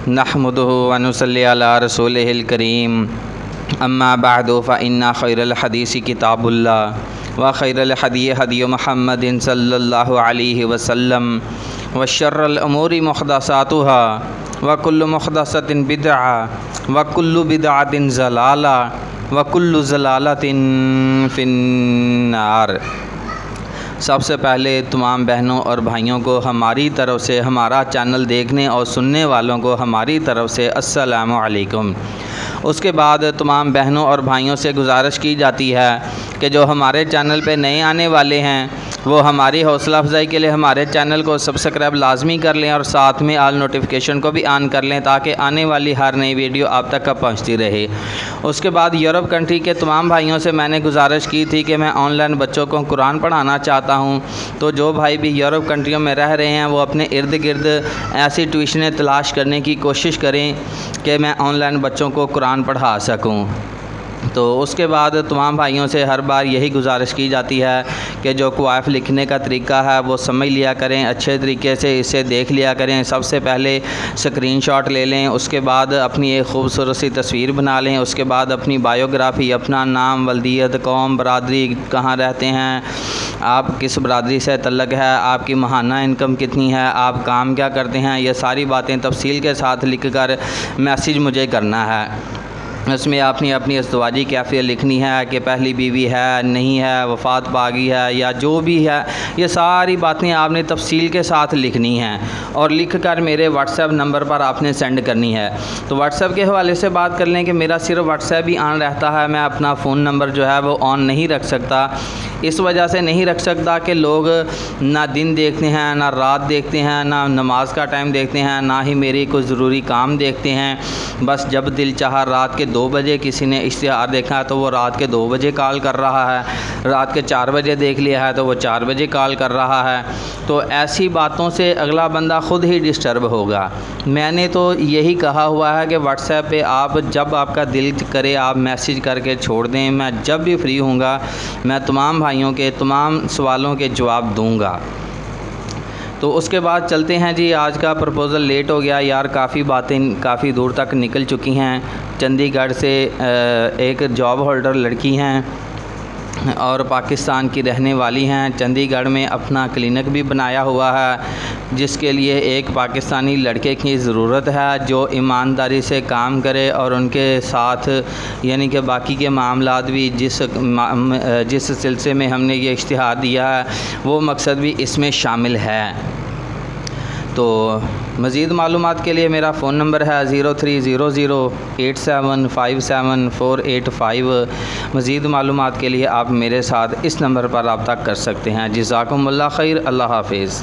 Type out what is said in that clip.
नहमदुहु व नुसल्ली अला रसूलिहिल करीम अम्मा बअदु फ़इन्ना खैरल हदीसी किताबुल्लाह व खैरल हदी हदी मुहम्मदिन सल्लल्लाहु अलैहि वसल्लम व शर्रल उमूरि मुहदसातुहा व कुल्लु मुहदसतिन बिदअ व कुल्लु बिदअतिन ज़लाला व कुल्लु ज़लालतिन फिन्नार। सबसे पहले तमाम बहनों और भाइयों को हमारी तरफ़ से, हमारा चैनल देखने और सुनने वालों को हमारी तरफ़ से अस्सलामु अलैकुम। उसके बाद तमाम बहनों और भाइयों से गुजारिश की जाती है कि जो हमारे चैनल पे नए आने वाले हैं वो हमारी हौसला अफजाई के लिए हमारे चैनल को सब्सक्राइब लाजमी कर लें और साथ में ऑल नोटिफिकेशन को भी ऑन कर लें ताकि आने वाली हर नई वीडियो आप तक का पहुंचती रहे। उसके बाद यूरोप कंट्री के तमाम भाइयों से मैंने गुजारिश की थी कि मैं ऑनलाइन बच्चों को कुरान पढ़ाना चाहता हूं, तो जो भाई भी यूरोप कंट्रियों में रह रहे हैं वो अपने इर्द गिर्द ऐसी ट्यूशनें तलाश करने की कोशिश करें कि मैं ऑनलाइन बच्चों को कुरान पढ़ा सकूँ। तो उसके बाद तमाम भाइयों से हर बार यही गुजारिश की जाती है कि जो क्वाइफ लिखने का तरीका है वो समझ लिया करें, अच्छे तरीके से इसे देख लिया करें। सबसे पहले स्क्रीनशॉट ले लें, उसके बाद अपनी एक खूबसूरत सी तस्वीर बना लें, उसके बाद अपनी बायोग्राफ़ी, अपना नाम, वल्दियत, कौम, बरादरी, कहाँ रहते हैं, आप किस बरादरी से तल्लक़ है, आपकी माहाना इनकम कितनी है, आप काम क्या करते हैं, ये सारी बातें तफसील के साथ लिख कर मैसेज मुझे करना है। उसमें आपने अपनी अज़दवाजी कैफ़ियत लिखनी है कि पहली बीवी है, नहीं है, वफ़ात पागी है या जो भी है, ये सारी बातें आपने तफसील के साथ लिखनी हैं और लिख कर मेरे व्हाट्सएप नंबर पर आपने सेंड करनी है। तो व्हाट्सएप के हवाले से बात कर लें कि मेरा सिर्फ व्हाट्सएप ही ऑन रहता है, मैं अपना फ़ोन नंबर जो है वो ऑन नहीं रख सकता। इस वजह से नहीं रख सकता कि लोग ना दिन देखते हैं, ना रात देखते हैं, ना नमाज का टाइम देखते हैं, ना ही मेरी कोई ज़रूरी काम देखते हैं। बस जब दिल चाहा रात के 2 बजे किसी ने इश्तिहार देखा तो वो रात के 2 बजे कॉल कर रहा है, रात के 4 बजे देख लिया है तो वो 4 बजे कॉल कर रहा है। तो ऐसी बातों से अगला बंदा ख़ुद ही डिस्टर्ब होगा। मैंने तो यही कहा हुआ है कि व्हाट्सएप पे आप जब आपका दिल करे आप मैसेज करके छोड़ दें, मैं जब भी फ्री होऊंगा मैं तमाम भाइयों के तमाम सवालों के जवाब दूंगा। तो उसके बाद चलते हैं जी, आज का प्रपोज़ल लेट हो गया यार, काफ़ी बातें काफ़ी दूर तक निकल चुकी हैं। चंडीगढ़ से एक जॉब होल्डर लड़की हैं और पाकिस्तान की रहने वाली हैं। चंडीगढ़ में अपना क्लिनिक भी बनाया हुआ है जिसके लिए एक पाकिस्तानी लड़के की ज़रूरत है जो ईमानदारी से काम करे और उनके साथ यानी कि बाकी के मामलात भी जिस सिलसिले में हमने ये इश्तिहार दिया है वो मकसद भी इसमें शामिल है। तो मज़ीद मालूमात के लिए मेरा फ़ोन नंबर है 030087574885। मज़ीद मालूमात के लिए आप मेरे साथ इस नंबर पर रब्ता कर सकते हैं। जज़ाकुमुल्लाह खैर, अल्लाह हाफ़िज़।